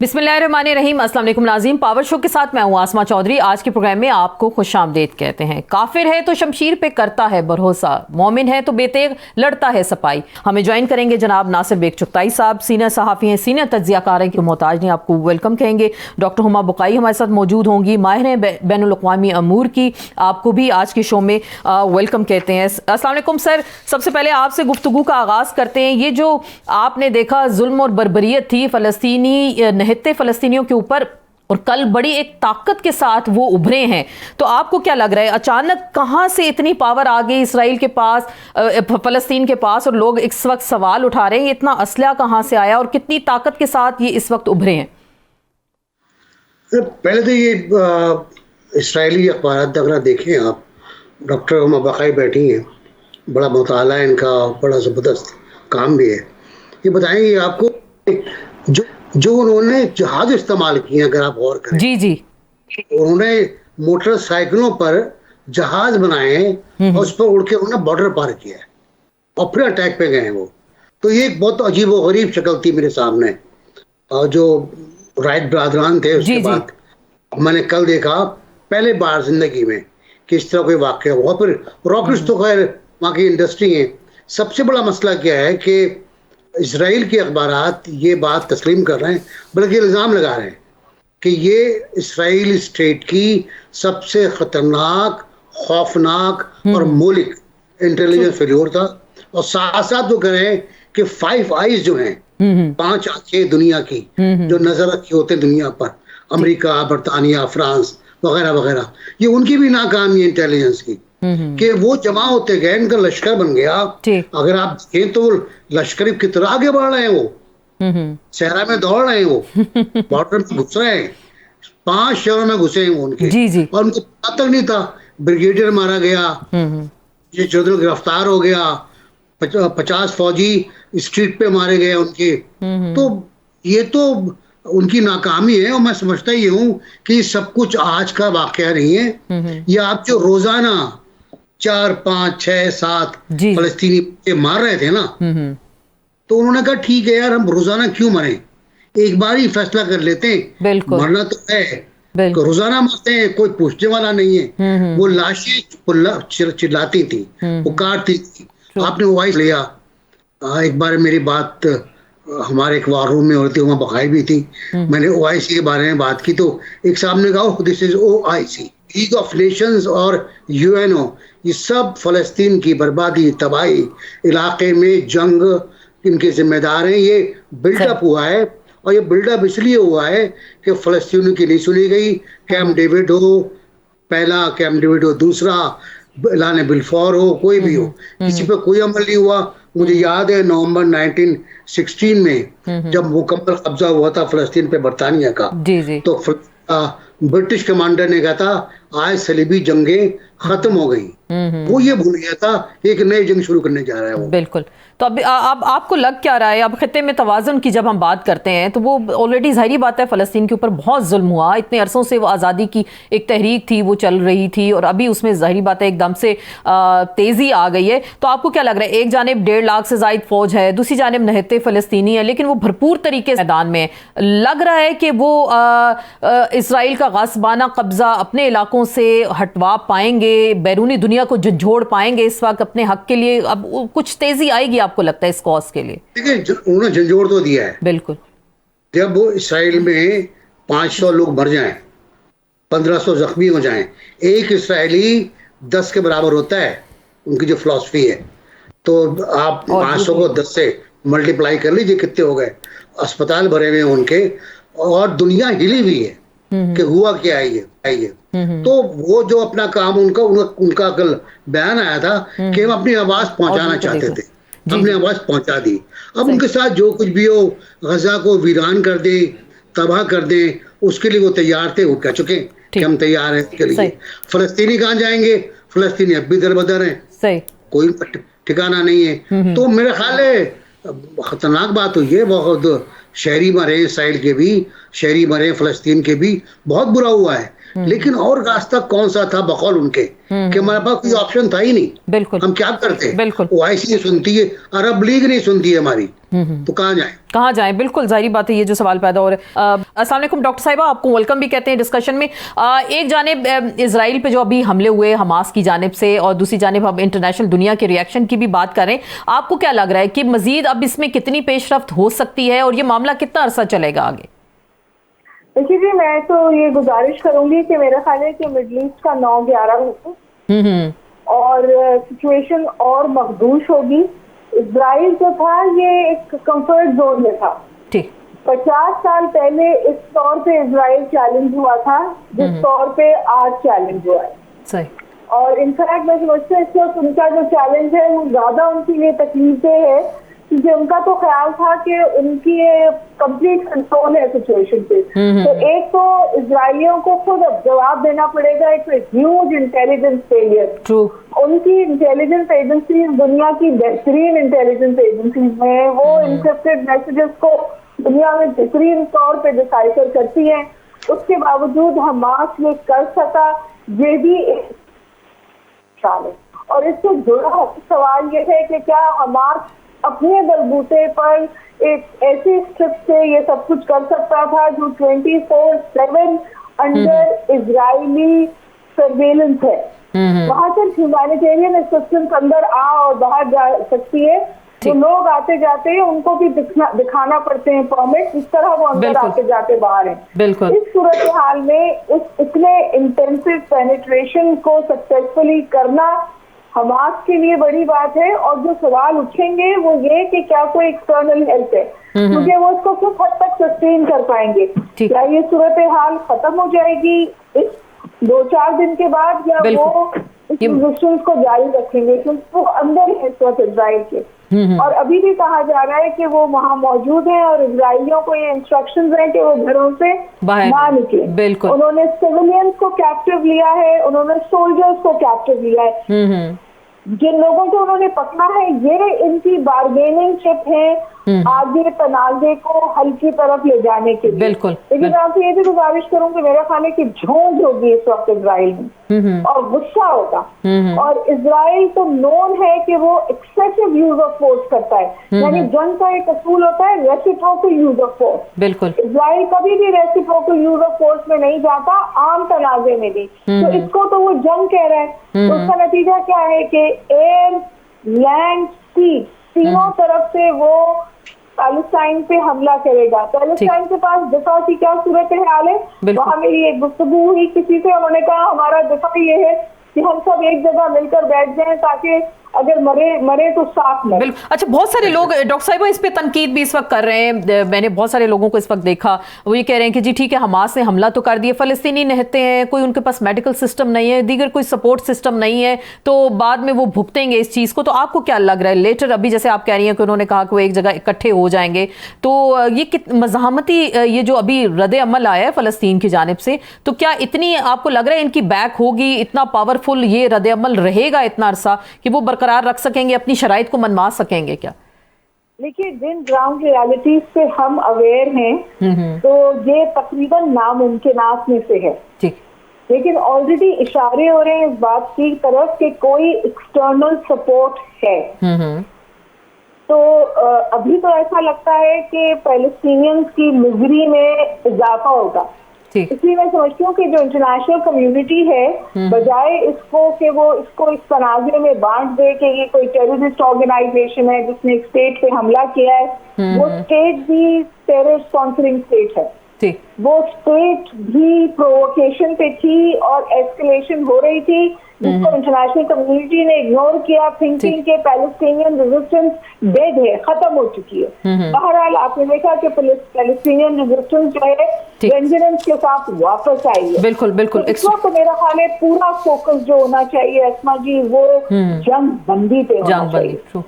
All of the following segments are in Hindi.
बिस्मिल्लाहिर्रहमानिर्रहीम। अस्सलाम वालेकुम नाज़रीन, पावर शो के साथ मैं हूँ आसमा चौधरी। आज के प्रोग्राम में आपको खुशामदीद कहते हैं। काफिर है तो शमशीर पे करता है भरोसा, मोमिन है तो बेतेग लड़ता है सपाई। हमें ज्वाइन करेंगे जनाब नासिर बेग चुगताई साहब, सीनियर सहाफ़ी हैं, सीनियर तज्ज़ियाकार हैं कि मोहताज नहीं, आपको वेलकम कहेंगे। डॉक्टर हुमा बुकाई हमारे साथ मौजूद होंगी, माहिर हैं बैनुल-अक़वामी अमूर की, आपको भी आज के शो में वेलकम कहते हैं। अस्सलाम वालेकुम सर, सबसे पहले आपसे गुफ्तगू का आगाज़ करते हैं। ये जो आपने देखा जुल्म और बर्बरियत थी फ़लस्तीनी निहत्ते फ़लस्तीनियों के ऊपर, और कल बड़ी एक ताकत के साथ वो उभरे हैं, तो आपको क्या लग रहा है अचानक कहाँ से इतनी पावर आ गई इसराइल के पास, फ़लस्तीन के पास, और लोग इस वक्त सवाल उठा रहे हैं इतना असलहा कहाँ से आया और कितनी ताकत के साथ ये इस वक्त उभरे हैं? पहले तो ये इसराइली अखबार अगर देखें आप, डॉक्टर हुमा बुकाई बैठी हैं, बड़ा मुताला है इनका, बड़ा ज़बरदस्त काम भी है। ये बताएंगे आपको जो उन्होंने जहाज इस्तेमाल किए, अगर आप गौर करें, जी जी, उन्होंने मोटरसाइकिलों पर जहाज बनाए और उस पर उड़ के उन्होंने बॉर्डर पार किया है और फिर अटैक पे गए वो। तो ये एक बहुत अजीब व गरीब शक्ल थी मेरे सामने। और जो राइट ब्रादरान थे, उसके बाद मैंने कल देखा पहले बार जिंदगी में कि इस तरह कोई वाक़या हुआ। फिर रॉकेट्स तो खैर वहाँ की इंडस्ट्री है। सबसे बड़ा मसला क्या है कि इजराइल के अखबारात ये बात तस्लीम कर रहे हैं, बल्कि इल्ज़ाम लगा रहे हैं कि ये इसराइल स्टेट की सबसे ख़तरनाक, खौफनाक और मौलिक इंटेलिजेंस फेल्योर था। और साथ साथ वो कह रहे हैं कि 5 आइज जो हैं, 5 आंखें दुनिया की जो नजर रखी होते हैं दुनिया पर, अमेरिका, बरतानिया, फ्रांस वगैरह वगैरह, ये उनकी भी नाकामी है इंटेलिजेंस की, कि वो जमा होते गए, इनका लश्कर बन गया। अगर आप देखें तो लश्कर की तरह आगे बढ़ रहे हैं, वो सहरा में दौड़ रहे हैं, वो बॉर्डर में घुस रहे हैं, 5 शहरों में घुसे हैं वो उनके। और उनको पता तक नहीं था, ब्रिगेडियर मारा गया, ये जनरल गिरफ्तार हो गया, 50 फौजी स्ट्रीट पे मारे गए उनके। तो ये तो उनकी नाकामी है। और मैं समझता ही हूँ कि सब कुछ आज का वाकया नहीं है। ये आप जो रोजाना 4, 5, 6, 7 फलस्तीनी मार रहे थे ना, तो उन्होंने कहा ठीक है यार, हम रोजाना क्यों मरें, एक बार ही फैसला कर लेते हैं, मरना तो है, तो रोजाना मरते हैं, कोई पूछने वाला नहीं है। वो लाशें चिल्लाती थी, पुकारती थी। आपने वॉइस लिया, एक बार मेरी बात हमारे एक वार रूम में होती, वहाँ बुकाई भी थी, मैंने OIC के बारे में बात की, तो एक साहब ने कहा this is OIC, league of Nations और UNO, ये सब फलस्तीन की बर्बादी, तबाही, इलाके में जंग, इनके जिम्मेदार हैं। ये बिल्डअप हुआ है, और ये बिल्डअप इसलिए हुआ है कि फलस्तीनियों की नहीं सुनी गई। कैंप डेविड हो पहला, कैंप डेविड हो दूसरा, ऐलान बिलफौर हो, कोई भी हो, किसी पे कोई अमल नहीं हुआ। मुझे याद है नवंबर 1916 में जब मुकम्मल कब्जा हुआ था फलस्तीन पे बरतानिया का, तो ब्रिटिश कमांडर ने कहा था आज सलीबी जंगें खत्म हो गई। वो ये भूल गया था कि एक नई जंग शुरू करने जा रहा है वो। बिल्कुल। तो अब आपको लग क्या रहा है, अब खित्ते में तवाज़ुन की जब हम बात करते हैं, तो वो ऑलरेडी ज़ाहिरी बात है फ़लस्तीन के ऊपर बहुत जुल्म हुआ, इतने अरसों से वो आज़ादी की एक तहरीक थी, वो चल रही थी, और अभी उसमें ज़ाहिरी बात है एकदम से तेज़ी आ गई है। तो आपको क्या लग रहा है, एक जानिब 1.5 लाख से ज़ायद फ़ौज है, दूसरी जानिब निहत्ते फ़लस्तीनी है, लेकिन वो भरपूर तरीके से मैदान में लग रहा है कि वो इसराइल का गासबाना कब्ज़ा अपने इलाकों से हटवा पाएंगे, बैरूनी दुनिया को झंझोड़ पाएंगे इस वक्त अपने हक के लिए? अब कुछ तेजी आएगी आपको लगता है इस कॉज के लिए? देखिए, उन्होंने झंझोड़ तो दिया है, बिल्कुल। जब वो इसराइल में 500 लोग मर जाएं, 1500 जख्मी हो जाएं, एक इसराइली 10 के बराबर होता है, उनकी जो फिलॉसफी है। तो आप 500 को 10 से मल्टीप्लाई कर लीजिए, कितने हो गए। अस्पताल भरे हुए हैं उनके, और दुनिया हिली हुई है कि हुआ क्या है ये। तो वो जो अपना काम उनका कल बयान आया था कि हम अपनी आवाज पहुंचाना चाहते थे, हमने आवाज पहुंचा दी। अब उनके साथ जो कुछ भी हो, गजा को वीरान कर दे, तबाह कर दे, उसके लिए वो तैयार थे, वो कह चुके कि हम तैयार हैं इसके लिए। फलस्तीनी कहाँ जाएंगे? फलस्तीनी अब भी दर बदर है, कोई ठिकाना नहीं है। तो मेरा ख्याल है खतरनाक बात हुई है, बहुत शहरी मरे, इसराइल के भी शहरी मरे, फलस्तीन के भी, बहुत बुरा हुआ है। लेकिन और रास्ता कौन सा था बकौल उनके कि हमारे पास कोई ऑप्शन था ही नहीं। बिल्कुल। हम क्या करते? बिल्कुल। ओआईसी नहीं सुनती है, अरब लीग नहीं सुनती है हमारी, तो कहाँ जाए? कहाँ जाएं? बिल्कुल जाहिर बात है, ये जो सवाल पैदा हो रहा है। अस्सलाम वालेकुम डॉक्टर साहिबा, आपको वेलकम भी कहते हैं डिस्कशन में। एक जानिब इजराइल पे जो अभी हमले हुए हमास की जानिब से, और दूसरी जानिब हम इंटरनेशनल दुनिया के रिएक्शन की भी बात करें, आपको क्या लग रहा है कि मजीद अब इसमें कितनी पेशरफ्त हो सकती है और ये मामला कितना अरसा चलेगा आगे? देखिए जी, मैं तो ये गुजारिश करूंगी कि मेरा ख्याल है कि मिडल ईस्ट का 9-11 हो और सिचुएशन और मखदूश होगी। इजराइल जो था ये एक कंफर्ट जोन में था। ठीक। 50 साल पहले इस तौर पे इजराइल चैलेंज हुआ था जिस तौर पे आज चैलेंज हुआ है। सही। और इनफैक्ट मैं समझती हूँ इस वक्त उनका जो चैलेंज है वो ज्यादा उनके लिए तकलीफदेह है, क्योंकि उनका तो ख्याल था कि उनकी कंप्लीट कंट्रोल है सिचुएशन पे। तो एक तो इजरायलियों को खुद अब जवाब देना पड़ेगा, एक ह्यूज इंटेलिजेंस फेलियर। ट्रू। उनकी इंटेलिजेंस एजेंसीज दुनिया की बेहतरीन इंटेलिजेंस एजेंसीज में वो इंक्रिप्टेड मैसेजेस को दुनिया में बेहतरीन तौर पे डिसाइफर करती हैं, उसके बावजूद हमास ये कर सका, ये भी एक है। और इससे जुड़ा सवाल ये है कि क्या हमास अपने बलबूते पर एक ऐसी स्ट्रिप से ये सब कुछ कर सकता था जो 24/7 अंडर इजरायली सर्वेलेंस है। वहां से ह्यूमैनिटेरियन असिस्टेंस अंदर आ और बाहर जा सकती है। जो लोग आते जाते हैं उनको भी दिखाना पड़ते हैं परमिट, इस तरह वो अंदर आते जाते बाहर हैं। बिल्कुल। इस सूरत हाल में इतने इंटेंसिव पेनिट्रेशन को सक्सेसफुली करना हमास के लिए बड़ी बात है। और जो सवाल उठेंगे वो ये कि क्या कोई एक्सटर्नल हेल्प है, क्योंकि वो इसको किस हद तक सस्टेन कर पाएंगे। क्या ये सूरत हाल खत्म हो जाएगी इस 2-4 दिन के बाद, या वो इस रेजिस्टेंस को जारी रखेंगे, क्योंकि वो अंदर है इस वक्त इजराइल के। और अभी भी कहा जा रहा है कि वो वहाँ मौजूद हैं और इजराइलियों को ये इंस्ट्रक्शंस हैं कि वो घरों से ना निकले। बिल्कुल। उन्होंने सिविलियंस को कैप्टिव लिया है, उन्होंने सोल्जर्स को कैप्टिव लिया है। जिन लोगों को उन्होंने पकड़ा है ये इनकी बार्गेनिंग चिप है आगे तनाजे को हल की तरफ ले जाने के लिए। बिल्कुल। लेकिन मैं आपसे ये भी गुजारिश करूंगी, मेरा ख्याल है कि झोंझ होगी इस वक्त इजराइल में और गुस्सा होगा। और इजराइल तो नोन है कि वो एक्सेसिव यूज ऑफ फोर्स करता है, यानी जंग का एक असूल होता है रेसिप्रोकल यूज ऑफ फोर्स। बिल्कुल। इजराइल कभी भी रेसिप्रोकल यूज ऑफ फोर्स में नहीं जाता, आम तनाजे में भी। तो इसको तो वो जंग कह रहा है। तो उसका नतीजा क्या है कि एयर, लैंड, सी तीनों तरफ से वो पैलेस्टाइन पे हमला करेगा। पैलेस्टाइन के पास दिफा की क्या सूरत हाल है? वहाँ मेरी एक गुफ्तगू हुई किसी से, उन्होंने कहा हमारा दिफा ये है कि हम सब एक जगह मिलकर बैठ जाएं ताकि अगर मरे तो साथ मरे। बिल्कुल। अच्छा, बहुत सारे लोग डॉक्टर साहिबा इस पे तनकीद भी इस वक्त कर रहे हैं। मैंने बहुत सारे लोगों को इस वक्त देखा, वो ये कह रहे हैं कि जी ठीक है, हमास ने हमला तो कर दिया, फलस्तीनी रहते हैं, कोई उनके पास मेडिकल सिस्टम नहीं है, दीगर कोई सपोर्ट सिस्टम नहीं है, तो बाद में वो भुगतेंगे इस चीज़ को। तो आपको क्या लग रहा है लेटर, अभी जैसे आप कह रही हैं कि उन्होंने कहा कि वो एक जगह इकट्ठे हो जाएंगे, तो ये मज़ाहमती ये जो अभी रद्द अमल आया है फ़लस्तीन की जानिब से, तो क्या इतनी आपको लग रहा है इनकी बैक होगी, इतना पावरफुल ये रद्द अमल रहेगा इतना अरसा कि वो बरकरार रख सकेंगे, अपनी शराइत को मनवा सकेंगे? क्या देखिए, जिन ग्राउंड रियलिटीज से हम अवेयर हैं तो ये तकरीबन नामुमकिनात में से है। ठीक। लेकिन ऑलरेडी इशारे हो रहे हैं इस बात की तरफ कि कोई एक्सटर्नल सपोर्ट है। तो अभी तो ऐसा लगता है कि पैलेस्टीनियंस की मिजरी में इजाफा होगा। इसलिए मैं समझती हूँ कि जो इंटरनेशनल कम्युनिटी है, बजाय इसको कि वो इसको इस तनाज़े में बांट दे कि ये कोई टेररिस्ट ऑर्गेनाइजेशन है जिसने एक स्टेट पे हमला किया है, वो स्टेट भी टेरर स्पॉन्सरिंग स्टेट है। वो स्टेट भी प्रोवोकेशन पे थी और एस्केलेशन हो रही थी, जिसको इंटरनेशनल कम्युनिटी ने इग्नोर किया, थिंकिंग के पैलेस्टीनियन रेजिस्टेंस डेड है, खत्म हो चुकी है। बहरहाल आपने देखा कि पैलेस्टीनियन रेजिस्टेंस जो है वेंजेंस के साथ वापस आई है। बिल्कुल बिल्कुल। तो इस वक्त मेरा ख्याल है पूरा फोकस जो होना चाहिए अस्मा जी, वो जंग बंदी पे होना चाहिए।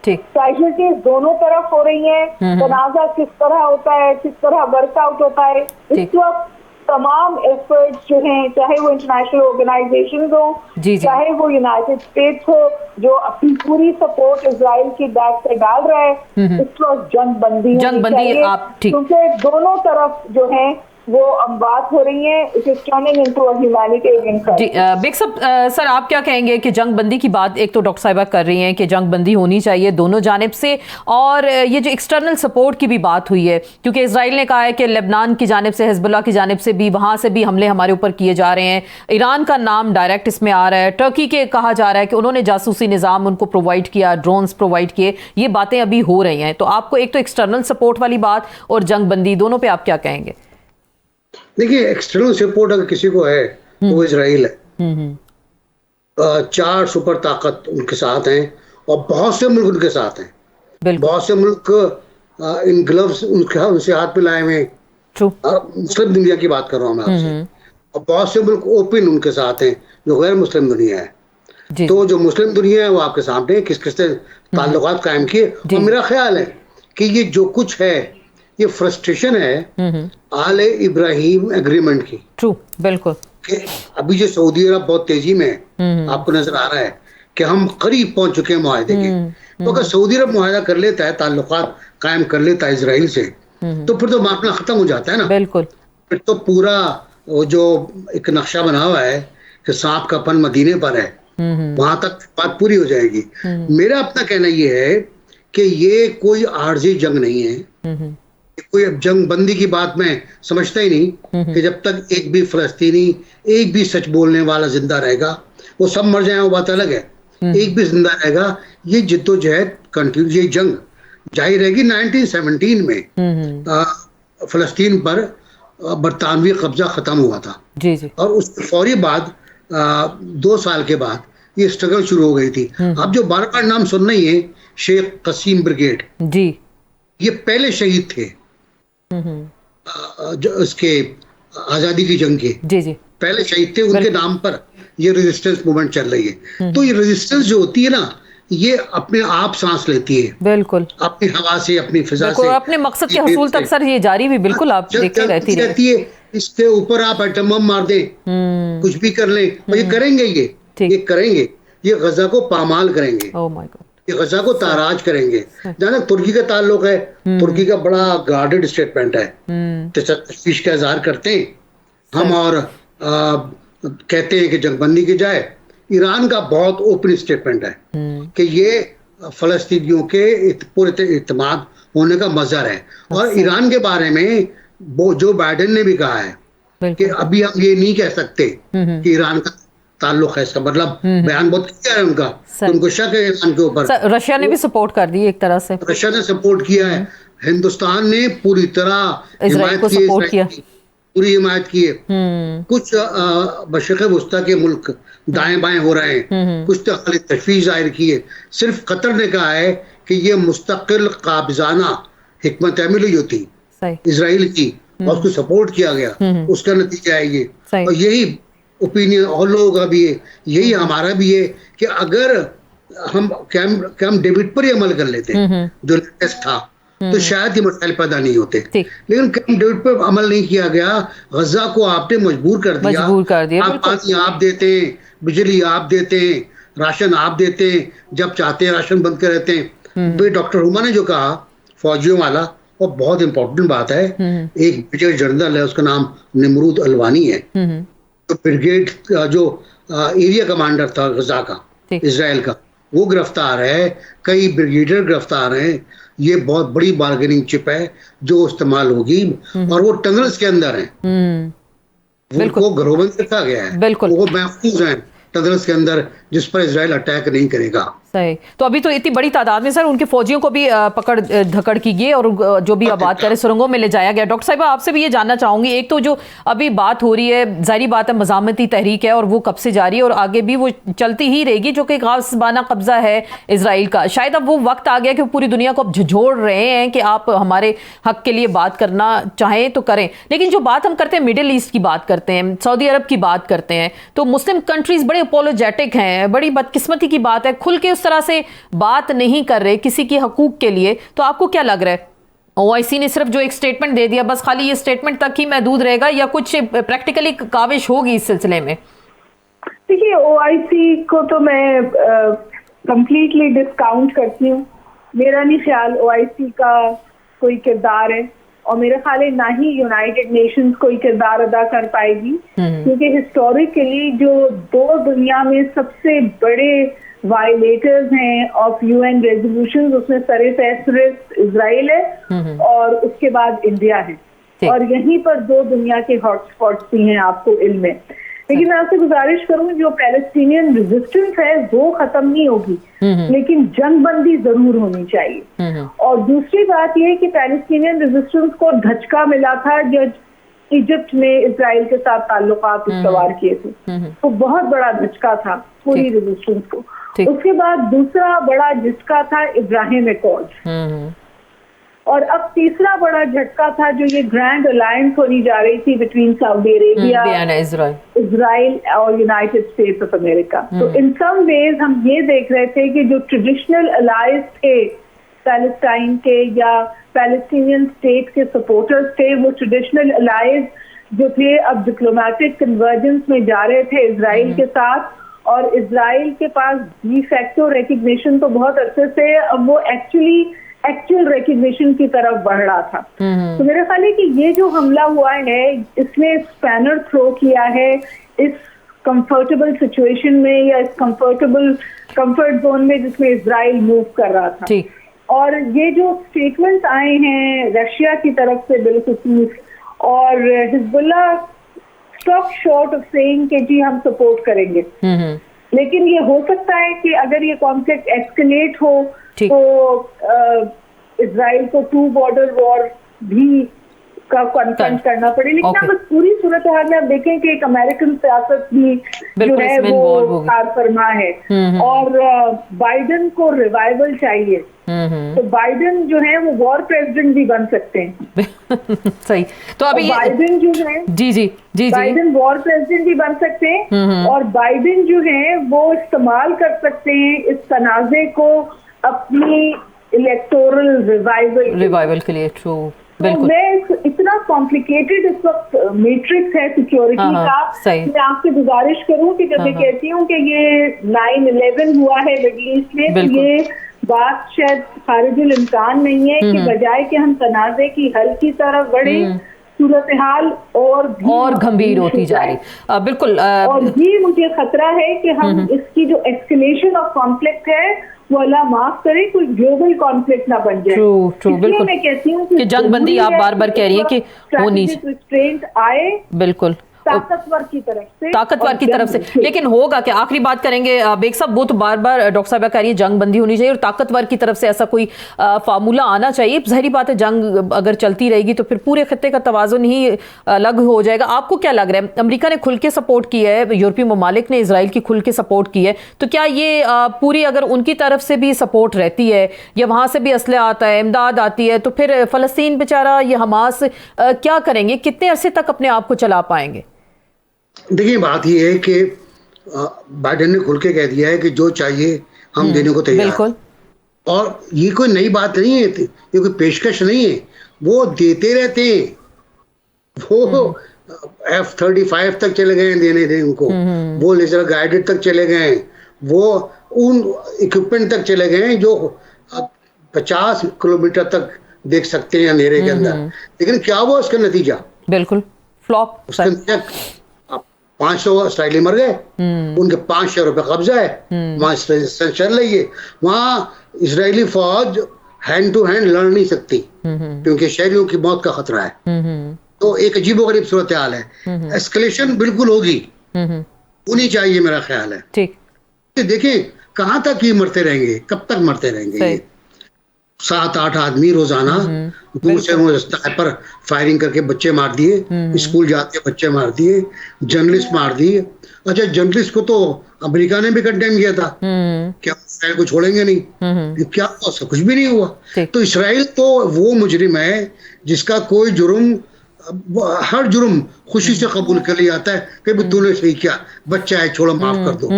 कैजुअलिटीज दोनों तरफ हो रही हैं, तनाज़ा किस तरह होता है, किस तरह वर्कआउट होता है, इस वक्त तमाम एफर्ट्स जो हैं, चाहे वो इंटरनेशनल ऑर्गेनाइजेशंस हो, चाहे वो यूनाइटेड स्टेट्स हो, जो अपनी पूरी सपोर्ट इजराइल की बैक पे डाल रहा है, इस वक्त जंग बंदी आप, क्योंकि दोनों तरफ जो है वो बात हो रही है, it is turning into a humanitarian जी बेग साहब, सर आप क्या कहेंगे कि जंग बंदी की बात एक तो डॉक्टर साहिबा कर रही हैं कि जंग बंदी होनी चाहिए दोनों जानिब से, और ये जो एक्सटर्नल सपोर्ट की भी बात हुई है, क्योंकि इजराइल ने कहा है कि लेबनान की जानिब से, हिजबुल्लाह की जानिब से भी, वहाँ से भी हमले हमारे ऊपर किए जा रहे हैं, ईरान का नाम डायरेक्ट इसमें आ रहा है, टर्की के कहा जा रहा है कि उन्होंने जासूसी निज़ाम उनको प्रोवाइड किया, ड्रोन्स प्रोवाइड किए, ये बातें अभी हो रही हैं। तो आपको एक तो एक्सटर्नल सपोर्ट वाली बात और जंग बंदी, दोनों पे आप क्या कहेंगे? देखिए, एक्सटर्नल सपोर्ट अगर किसी को है वो इजराइल है। 4 सुपर ताकत उनके साथ हैं और बहुत से मुल्क उनके साथ हैं। बहुत से मुल्क इन ग्लव्स उनसे हाथ मिलाए हुए हैं। मुस्लिम दुनिया की बात कर रहा हूँ मैं आपसे। और बहुत से मुल्क ओपन उनके साथ हैं जो गैर मुस्लिम दुनिया है। तो जो मुस्लिम दुनिया है वो आपके सामने किस किस ने ताल्लुकात कायम किए। और मेरा ख्याल है कि ये जो कुछ है ये फ्रस्ट्रेशन है आले इब्राहिम एग्रीमेंट की। बिल्कुल। कि अभी जो सऊदी अरब बहुत तेजी में है, आपको नजर आ रहा है कि हम करीब पहुंच चुके हैं मुआहदे के। तो अगर सऊदी अरब मुआहदा कर लेता है, ताल्लुकात कायम कर लेता है इजराइल से, तो फिर तो मामला खत्म हो जाता है ना। बिल्कुल। फिर तो पूरा वो जो एक नक्शा बना हुआ है कि सांप का पन मदीने पर है, वहां तक बात पूरी हो जाएगी। मेरा अपना कहना ये है कि ये कोई आर्जी जंग नहीं है। कोई जंग बंदी की बात मैं समझता ही नहीं कि जब तक एक भी फलस्तीनी, एक भी सच बोलने वाला जिंदा रहेगा, वो सब मर जाए वो बात अलग है, एक भी जिंदा रहेगा, ये जिद्दोजहद कंटिन्यू, ये जंग जारी रहेगी। 1917 में फलस्तीन पर बरतानवी कब्जा खत्म हुआ था जी। और उसके फौरी बाद 2 साल के बाद ये स्ट्रगल शुरू हो गई थी। अब जो बार बार नाम सुन रही है, शेख कसीम ब्रिगेड जी, ये पहले शहीद थे जो उसके आजादी की जंग के जी पहले शहीद थे। उनके नाम पर ये रेजिस्टेंस मूवमेंट चल रही है। तो ये रेजिस्टेंस जो होती है ना, ये अपने आप सांस लेती है, बिल्कुल, अपनी हवा से, अपनी फिजा से, अपने मकसद के हसूल तक सर ये जारी भी बिल्कुल आप देखते रहती है। इसके ऊपर आप एटम बम मार दें, कुछ भी कर लें, तो ये करेंगे, ये करेंगे, ये गजा को पामाल करेंगे। ओह माय गॉड, ये गजा को ताराज करेंगे। जहाँ तक तुर्की का ताल्लुक है, तुर्की का बड़ा गार्डेड स्टेटमेंट है, तशवीश का इजहार करते हैं हम और कहते हैं कि जंगबंदी की जाए। ईरान का बहुत ओपन स्टेटमेंट है कि ये फलस्तीनियों के पूरे इत्तेमाद होने का मजहर है। और ईरान के बारे में जो बाइडेन ने भी कहा है कि अभी हम ये नहीं कह सकते कि ईरान का ताल्लुक है, इसका मतलब बयान बहुत क्लियर है उनका, तो उनको शक है ईरान के ऊपर। रशिया ने भी सपोर्ट कर दी एक तरह से, रशिया ने सपोर्ट किया है, हिंदुस्तान ने पूरी तरह इजराइल को सपोर्ट किया, पूरी हिमायत की है। कुछ मशरिक़ वस्ता के मुल्क दाएं बाएं हो रहे हैं, कुछ तो खाली तशवीश जाहिर की है। सिर्फ कतर ने कहा है कि ये मुस्तकिल काबिजाना हिकमत अमली जो थी इजराइल की और उसको सपोर्ट किया गया, उसका नतीजा है ये। और यही ओपिनियन और लोगों का भी है, यही हमारा भी है कि अगर हम कैम्प डेविड पर ही अमल कर लेते जो लेटेस्ट था, तो शायद ये मसाइल पैदा नहीं होते। लेकिन कैम्प डेविड पर अमल नहीं किया गया, गजा को आपने मजबूर कर दिया। आप पानी आप देते हैं, बिजली आप देते हैं, राशन आप देते हैं, जब चाहते हैं राशन बंद कर देते हैं। डॉक्टर हुमा ने जो कहा फौजियों वाला, वो बहुत इंपॉर्टेंट बात है। एक ब्रिगेड जनरल है, उसका नाम निमरूद अलवानी है, तो ब्रिगेड जो एरिया कमांडर था गजा का, इजराइल का, वो गिरफ्तार है, कई ब्रिगेडियर गिरफ्तार हैं। ये बहुत बड़ी बार्गेनिंग चिप है जो इस्तेमाल होगी, और वो टनल्स के अंदर है, उनको घरोबंद रखा गया है, वो महफूज हैं टनल्स के अंदर, जिस पर इजराइल अटैक नहीं करेगा। सही। तो अभी तो इतनी बड़ी तादाद में सर उनके फौजियों को भी पकड़ धकड़ की गई और जो भी आबाद करे सुरंगों में ले जाया गया। डॉक्टर साहिबा, आपसे भी ये जानना चाहूंगी, एक तो जो अभी बात हो रही है, जाहिर बात है मज़ामती तहरीक है और वो कब से जारी है और आगे भी वो चलती ही रहेगी, जो कि गासिबाना कब्जा है इजराइल का। शायद अब वो वक्त आ गया कि पूरी दुनिया को अब झिझोड़ रहे हैं कि आप हमारे हक के लिए बात करना चाहें तो करें। लेकिन जो बात हम करते हैं, मिडिल ईस्ट की बात करते हैं, सऊदी अरब की बात करते हैं, तो मुस्लिम कंट्रीज बड़े अपोलोजेटिक हैं। बड़ी बदकिस्मती की बात है, खुल के उस तरह से बात नहीं कर रहे किसी के हकूक के लिए। तो आपको क्या लग रहा है, ओआईसी ने सिर्फ जो एक स्टेटमेंट दे दिया, बस खाली ये स्टेटमेंट तक ही महदूद रहेगा या कुछ प्रैक्टिकली काविश होगी इस सिलसिले में? देखिए, ओआईसी को तो मैं कंप्लीटली डिस्काउंट करती हूँ। मेरा नहीं ख्याल ओआईसी का कोई किरदार है। और मेरे ख्याल है ना ही यूनाइटेड नेशंस कोई किरदार अदा कर पाएगी, क्योंकि हिस्टोरिकली जो दो दुनिया में सबसे बड़े वायलेटर्स हैं ऑफ यूएन रेजोल्यूशंस, उसमें सरे फहरिस्त इजराइल है और उसके बाद इंडिया है, और यहीं पर दो दुनिया के हॉटस्पॉट्स भी हैं, आपको इल्म है। लेकिन मैं आपसे गुजारिश करूं, जो पैलेस्टीनियन रेजिस्टेंस है वो खत्म नहीं होगी, लेकिन जंगबंदी जरूर होनी चाहिए। और दूसरी बात यह कि पैलेस्टीनियन रेजिस्टेंस को धचका मिला था जब इजिप्ट ने इजराइल के साथ ताल्लुकात इस्तवार किए थे, तो बहुत बड़ा धचका था पूरी रेजिस्टेंस को। उसके बाद दूसरा बड़ा झटका था इब्राहिम अकॉर्ड, और अब तीसरा बड़ा झटका था जो ये ग्रैंड अलायंस होनी जा रही थी बिटवीन सऊदी अरेबिया, इजराइल और यूनाइटेड स्टेट्स ऑफ अमेरिका। तो इन सम वेज हम ये देख रहे थे कि जो ट्रेडिशनल अलायंस थे पैलेस्टाइन के या पैलेस्टीनियन स्टेट के सपोर्टर्स थे, वो ट्रेडिशनल अलायंस जो थे अब डिप्लोमेटिक कन्वर्जेंस में जा रहे थे इजराइल के साथ, और इजराइल के पास डी फैक्टो रिकग्निशन तो बहुत अरसे से, अब वो एक्चुअल रिकग्निशन की तरफ बढ़ रहा था। तो मेरा ख्याल है कि ये जो हमला हुआ है इसने स्पैनर थ्रो किया है इस कंफर्टेबल सिचुएशन में या इस कंफर्ट जोन में जिसमें इजराइल मूव कर रहा था। और ये जो स्टेटमेंट्स आए हैं रशिया की तरफ से बिलखुसूस, और Hezbollah stop short of saying कि जी हम सपोर्ट करेंगे, लेकिन ये हो सकता है कि अगर ये कॉन्फ्लिक्ट एस्केलेट हो तो इजराइल को 2 बॉर्डर वॉर भी का कन्फ्रंट करना पड़े। लेकिन अब पूरी सूरत हाल में आप देखें कि एक अमेरिकन सियासत भी जो है वो कार फरमा है, और बाइडन को रिवाइवल चाहिए, तो बाइडन जो है वो वॉर प्रेसिडेंट भी बन सकते हैं। सही, तो अभी बाइडन जो है जी बाइडन वॉर प्रेसिडेंट भी बन सकते हैं, और बाइडन जो है वो इस्तेमाल कर सकते हैं इस तनाज़े को अपनी इलेक्टोरल रिवाइवल के लिए। ट्रू, बिल्कुल। मैं इतना कॉम्प्लिकेटेड इस वक्त मैट्रिक्स है सिक्योरिटी का, मैं आपसे गुजारिश करूं कि जब मैं कहती हूँ कि ये 9/11 हुआ है मिडिल ईस्ट में, तो ये बात शायद खारिजुल इम्कान नहीं है कि बजाय कि हम तनाज़े की हल की तरफ बढ़े, सूरत हाल और गंभीर होती जा रही। बिल्कुल, और भी मुझे खतरा है कि हम इसकी जो एस्केलेशन ऑफ कॉन्फ्लिक्ट है वो अल्लाह माफ करे कोई ग्लोबल कॉन्फ्लिक्ट ना बन जाए। ट्रू, बिल्कुल। मैं कहती हूँ कि जंगबंदी आप बार बार कह रही हैं कि वो नहीं रिस्ट्रेंट आए, बिल्कुल ताकतवर की तरफ से। लेकिन होगा क्या, आखिरी बात करेंगे बेग साहब, वो तो बार बार डॉक्टर साहब कह रही है जंग बंदी होनी चाहिए और ताकतवर की तरफ से ऐसा कोई फार्मूला आना चाहिए। जाहिर बात है जंग अगर चलती रहेगी तो फिर पूरे खत्ते का तवाज़ुन ही अलग हो जाएगा। आपको क्या लग रहा है, अमेरिका ने खुल के सपोर्ट की है, यूरोपीय ममालिक ने इजराइल की खुल के सपोर्ट की है, तो क्या ये पूरी अगर उनकी तरफ से भी सपोर्ट रहती है या वहां से भी असले आता है, इमदाद आती है, तो फिर फलस्तीन बेचारा ये हमास क्या करेंगे, कितने अरसे तक अपने आप को चला पाएंगे? देखिए, बात यह है कि बाइडेन ने खुल के कह दिया है कि जो चाहिए हम देने को तैयार हैं, और ये कोई नई बात नहीं है, ये कोई पेशकश नहीं है, वो देते रहते हैं। वो F-35 तक चले गए देने थे उनको, वो लेजर गाइडेड तक चले गए, वो उन इक्विपमेंट तक चले गए जो 50 किलोमीटर तक देख सकते हैं अंधेरे के अंदर। लेकिन क्या हुआ उसका नतीजा? बिल्कुल फ्लॉप। 500 इसराइली मर गए, उनके 500 रुपए कब्जा है, वहां चल रही है, वहां इसराइली फौज हैंड टू हैंड लड़ नहीं सकती क्योंकि शहरियों की मौत का खतरा है। तो एक अजीबोगरीब सूरत हाल है। एस्केलेशन बिल्कुल होगी, होनी चाहिए मेरा ख्याल है। ठीक, देखिए कहाँ तक ये मरते रहेंगे, कब तक मरते रहेंगे ये 7-8 आदमी रोजाना दूर से स्नाइपर फायरिंग करके बच्चे मार दिए, स्कूल जाते बच्चे मार दिए, जर्नलिस्ट मार दिए। अच्छा, जर्नलिस्ट को तो अमेरिका ने भी कंडेम किया था, क्या इसराइल को छोड़ेंगे नहीं? क्या सब कुछ भी नहीं हुआ। तो इसराइल तो वो मुजरिम है जिसका कोई जुर्म, हर जुर्म खुशी से कबूल कर लिया जाता है कि तूने सही किया, बच्चा है छोड़ो माफ कर दो।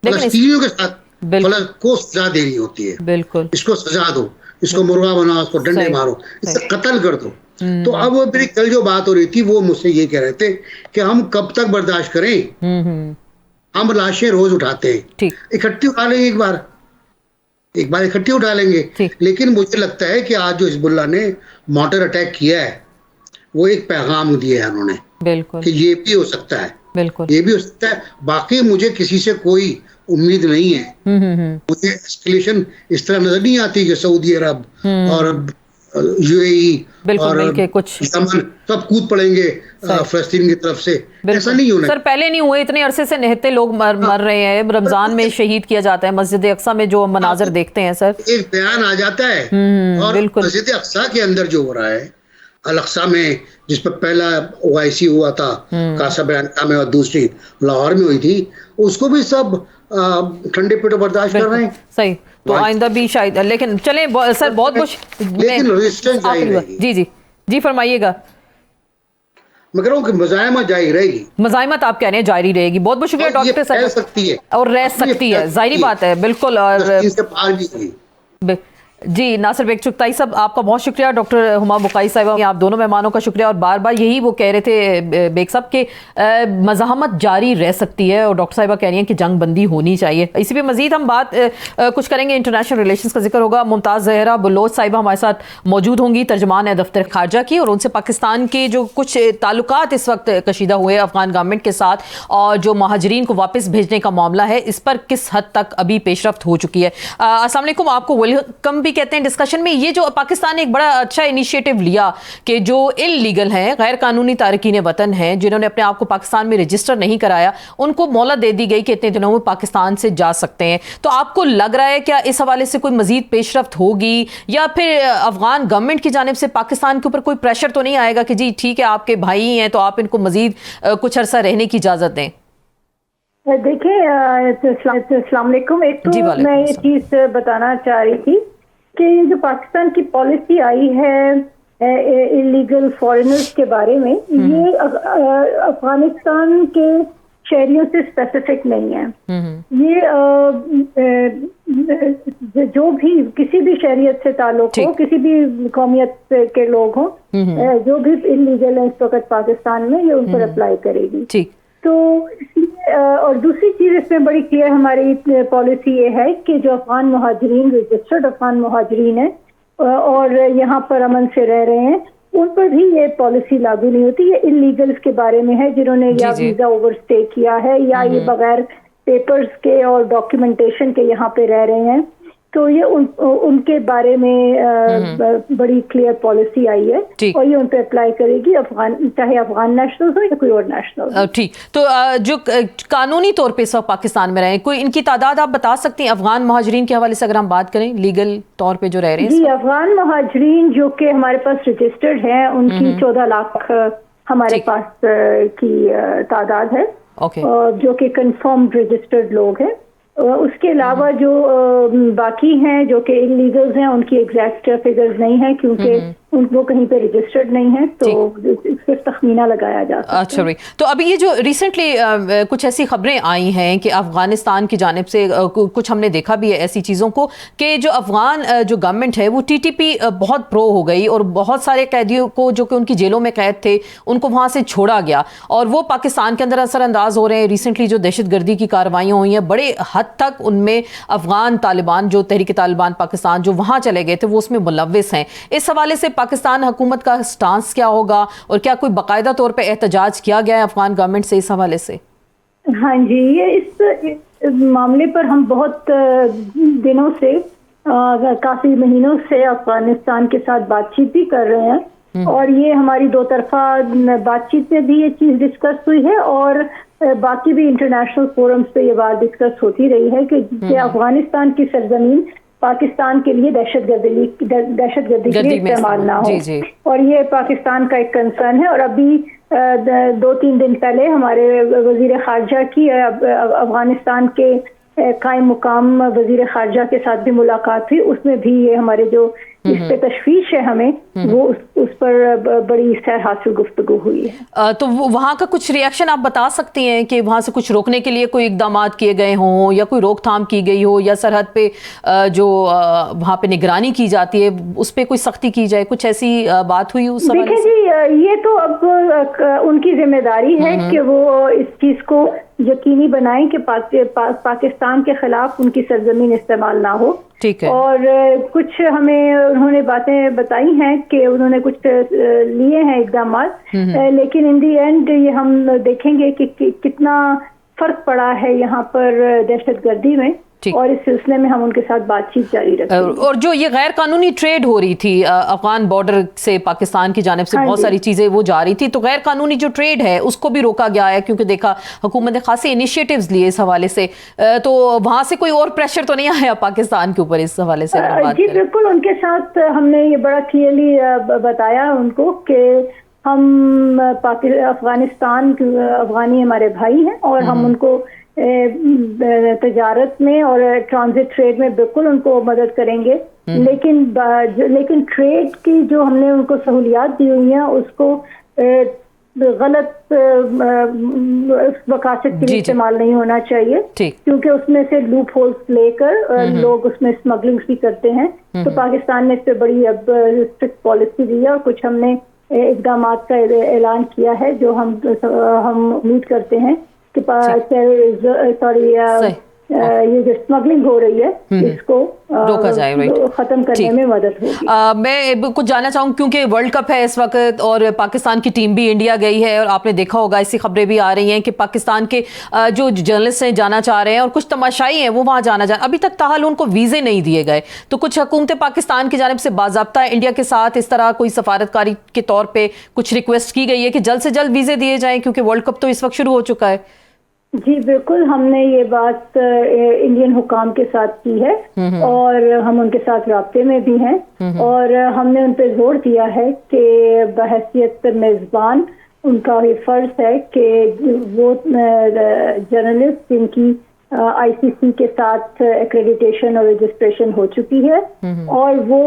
फलस्तीनियों के साथ को सजा देनी होती है, बिल्कुल, इसको सजा दो, इसको मुर्गा बनाओ, इसको डंडे मारो, इसे कत्ल कर दो। तो अब मेरी कल जो बात हो रही थी वो मुझसे ये कह रहे थे कि हम कब तक बर्दाश्त करें, हम लाशें रोज उठाते हैं, इकट्ठी उठा लेंगे एक बार, एक बार इकट्ठी उठा लेंगे। ठीक। लेकिन मुझे लगता है कि आज जो हिजबुल्लाह ने मॉर्टर अटैक किया है वो एक पैगाम दिया है उन्होंने बिल्कुल कि ये भी हो सकता है, बिल्कुल। ये भी हो सकता है। बाकी मुझे किसी से कोई उम्मीद नहीं है। मुझे एस्केलेशन इस तरह नजर नहीं आती कि सऊदी अरब और यूएई बिल्कुल और मिलके कुछ यमन सब कूद पड़ेंगे फलस्तीन की तरफ से। ऐसा नहीं होना। सर पहले नहीं हुए, इतने अरसे से निहत्ते लोग मर रहे हैं। रमजान में शहीद किया जाता है, मस्जिद अक्सा में जो मनाजर देखते हैं सर, एक बयान आ जाता है और बिल्कुल। मस्जिद अक्सा के अंदर जो हो रहा है, अल अक्सा में जिस पर पहला ओआईसी हुआ था कासाब्लांका में और दूसरी लाहौर में हुई थी, उसको भी सब ठंडे पेटों बर्दाश्त कर रहे हैं। सही, तो आइंदा भी शायद। लेकिन चले सर बहुत कुछ, लेकिन रेजिस्टेंस जारी रहेगी। जी जी जी फरमाइएगा। मैं कह रहा हूँ कि मज़ाहमत जारी रहेगी। मज़ाहमत आप कह रहे हैं जारी रहेगी। बहुत बहुत शुक्रिया डॉक्टर साहब। रह सकती है और रह सकती है, जाहिर बात है, बिल्कुल। और इससे पार भी नहीं। जी नासिर बेग चुगताई साहब आपका बहुत शुक्रिया, डॉक्टर हुमा बुकाई साहिबा आप दोनों मेहमानों का शुक्रिया। और बार बार यही वो कह रहे थे बेग साहब के मज़ाहमत जारी रह सकती है और डॉक्टर साहिबा कह रही हैं कि जंग बंदी होनी चाहिए। इसी पे मजीद हम बात कुछ करेंगे, इंटरनेशनल रिलेशंस का जिक्र होगा। मुमताज़ ज़हरा बलोच साहिबा हमारे साथ मौजूद होंगी, तर्जमान है दफ्तर खारजा की, और उनसे पाकिस्तान के जो कुछ ताल्लुकात इस वक्त कशीदा हुए अफगान गवर्नमेंट के साथ और जो महाजरीन को वापस भेजने का मामला है, इस पर किस हद तक अभी पेशरफ्त हो चुकी है। अस्सलाम वालेकुम, आपको वेलकम भी कहते हैं डिस्कशन में। ये जो पाकिस्तान ने एक बड़ा अच्छा इनिशिएटिव लिया कि जो इल्लीगल हैं, गैर कानूनी तारकीन वतन हैं, जिन्होंने अपने आप को पाकिस्तान में रजिस्टर नहीं कराया, उनको मोहलत दे दी गई कि इतने दिनों में पाकिस्तान से जा सकते हैं। तो आपको लग रहा है क्या इस हवाले से कोई मजीद पेशरफ्त होगी, या फिर अफगान गवर्नमेंट की जानिब से पाकिस्तान के ऊपर कोई प्रेशर तो नहीं आएगा कि जी ठीक है आपके भाई हैं तो आप इनको मजीद कुछ अरसा रहने की इजाजत दें? देखिए अस्सलाम वालेकुम। एक तो मैं ये चीज बताना चाह रही थी कि जो पाकिस्तान की पॉलिसी आई है इलीगल फॉरेनर्स के बारे में, ये अफगानिस्तान के शहरियों से स्पेसिफिक नहीं है। ये जो भी किसी भी शहरियत से ताल्लुक हो, किसी भी कौमियत के लोग हों, जो भी इलीगल है इस वक्त पाकिस्तान में, ये उन पर अप्लाई करेगी। ठीक, तो और दूसरी चीज इसमें बड़ी क्लियर हमारी पॉलिसी ये है कि जो अफगान मुहाजिरीन, रजिस्टर्ड अफगान मुहाजिरीन है और यहाँ पर अमन से रह रहे हैं, उन पर भी ये पॉलिसी लागू नहीं होती। ये इलीगल्स के बारे में है जिन्होंने या वीजा ओवरस्टे किया है या ये बगैर पेपर्स के और डॉक्यूमेंटेशन के यहाँ पे रह रहे हैं। तो ये उनके बारे में बड़ी क्लियर पॉलिसी आई है और ये उन पे अप्लाई करेगी, चाहे अफगान नेशनल हो या कोई और नेशनल। ठीक, तो जो कानूनी तौर पे इस वक्त पाकिस्तान में रहे, कोई इनकी तादाद आप बता सकती हैं अफगान महाजरीन के हवाले से, अगर हम बात करें लीगल तौर पे जो रह रहे हैं? जी, अफगान महाजरीन जो कि हमारे पास रजिस्टर्ड हैं, उनकी 14 लाख हमारे पास की तादाद है, जो कि कंफर्म रजिस्टर्ड लोग हैं। उसके अलावा जो बाकी हैं जो कि इलीगल्स हैं, उनकी एग्जैक्ट फिगर्स नहीं है क्योंकि वो कहीं पे रजिस्टर्ड नहीं है, तो सिर्फ तखमीना लगाया जा सकता है। अच्छा भाई, तो अभी ये जो रिसेंटली कुछ ऐसी खबरें आई हैं कि अफगानिस्तान की जानिब से कुछ हमने देखा भी है ऐसी चीज़ों को कि जो अफगान जो गवर्नमेंट है वो टीटीपी बहुत प्रो हो गई और बहुत सारे कैदियों को जो कि उनकी जेलों में कैद थे उनको वहाँ से छोड़ा गया और वो पाकिस्तान के अंदर असरअंदाज हो रहे हैं। रिसेंटली जो दहशतगर्दी की कार्रवाइयाँ हुई हैं, बड़े हद तक उनमें अफगान तालिबान, जो तहरीक तालिबान पाकिस्तान जो वहाँ चले गए थे, वो उसमें मुलव्विस हैं। इस हवाले से पाकिस्तान हुकूमत का स्टांस क्या होगा और क्या कोई बाकायदा तौर पे एहतजाज किया गया है अफगान गवर्नमेंट से इस हवाले से? हाँ जी, ये इस मामले पर हम बहुत दिनों से, काफी महीनों से अफगानिस्तान के साथ बातचीत भी कर रहे हैं और ये हमारी दो तरफा बातचीत में भी ये चीज डिस्कस हुई है और बाकी भी इंटरनेशनल फोरम्स पे ये बात डिस्कस होती रही है कि अफगानिस्तान की सरजमीन पाकिस्तान के लिए दहशतगर्दी के लिए इस्तेमाल ना हो। और ये पाकिस्तान का एक कंसर्न है। और अभी 2-3 दिन पहले हमारे वजीर खारजा की अफगानिस्तान के कायम मुकाम वजीर खारजा के साथ भी मुलाकात हुई, उसमें भी ये हमारे जो इस पे तशवीश है हमें, वो उस पर बड़ी सैर हासिल गुफ्तगू हुई है। तो वहाँ का कुछ रिएक्शन आप बता सकती हैं कि वहाँ से कुछ रोकने के लिए कोई इकदाम किए गए हों या कोई रोकथाम की गई हो या सरहद पे जो वहाँ पे निगरानी की जाती है उस पर कोई सख्ती की जाए, कुछ ऐसी बात हुई उस समय? देखिए जी, ये तो अब उनकी जिम्मेदारी है कि वो इस चीज़ को यकीनी बनाएं कि पाकिस्तान के खिलाफ उनकी सरजमीन इस्तेमाल ना हो। ठीक है। और कुछ हमें उन्होंने बातें बताई हैं कि उन्होंने कुछ लिए हैं इकदाम, लेकिन इन दी एंड ये हम देखेंगे कि कितना फर्क पड़ा है यहाँ पर दहशतगर्दी में, और इस सिलसिले में हम उनके साथ बातचीत जारी रखेंगे। और जो ये गैर कानूनी ट्रेड हो रही थी अफगान बॉर्डर से पाकिस्तान की जानिब से, बहुत सारी चीजें वो जा रही थी, तो गैर कानूनी जो ट्रेड है उसको भी रोका गया है, क्योंकि देखा हुकूमत ने खासी इनिशिएटिव्स लिए इस हवाले से, तो वहां से कोई और प्रेशर तो नहीं आया पाकिस्तान के ऊपर इस हवाले से? जी बिल्कुल, उनके साथ हमने ये बड़ा क्लियरली बताया उनको कि हम अफगानिस्तान अफगानी हमारे भाई हैं और हम उनको तजारत में और ट्रांजिट ट्रेड में बिल्कुल उनको मदद करेंगे, लेकिन ट्रेड की जो हमने उनको सहूलियात दी हुई हैं उसको गलत मकासद के लिए इस्तेमाल नहीं होना चाहिए, क्योंकि उसमें से लूप होल्स लेकर लोग उसमें स्मगलिंग भी करते हैं। तो पाकिस्तान ने इस पर बड़ी अब स्ट्रिक्ट पॉलिसी दी है और कुछ हमने इकदाम का ऐलान किया है जो हम उम्मीद करते हैं कि ये जो स्मगलिंग हो रही है इसको रोका जाए, खत्म करने में मदद होगी। मैं कुछ जानना चाहूँ, क्योंकि वर्ल्ड कप है इस वक्त और पाकिस्तान की टीम भी इंडिया गई है, और आपने देखा होगा ऐसी खबरें भी आ रही हैं कि पाकिस्तान के जो जर्नलिस्ट हैं जाना चाह रहे हैं और कुछ तमाशाई हैं वो वहाँ जाना चाह, अभी तक ताहाल उनको वीज़े नहीं दिए गए। तो कुछ हुकूमत पाकिस्तान की जानिब से बाज़ाब्ता इंडिया के साथ इस तरह कोई सफारतकारी के तौर पर कुछ रिक्वेस्ट की गई है कि जल्द से जल्द वीज़े दिए जाएँ, क्योंकि वर्ल्ड कप तो इस वक्त शुरू हो चुका है? जी बिल्कुल, हमने ये बात इंडियन हुकाम के साथ की है और हम उनके साथ राब्ते में भी हैं, और हमने उन पर जोर दिया है कि बहैसियत मेज़बान उनका ये फर्ज है कि वो जर्नलिस्ट जिनकी आईसीसी के साथ एक्रेडिटेशन और रजिस्ट्रेशन हो चुकी है और वो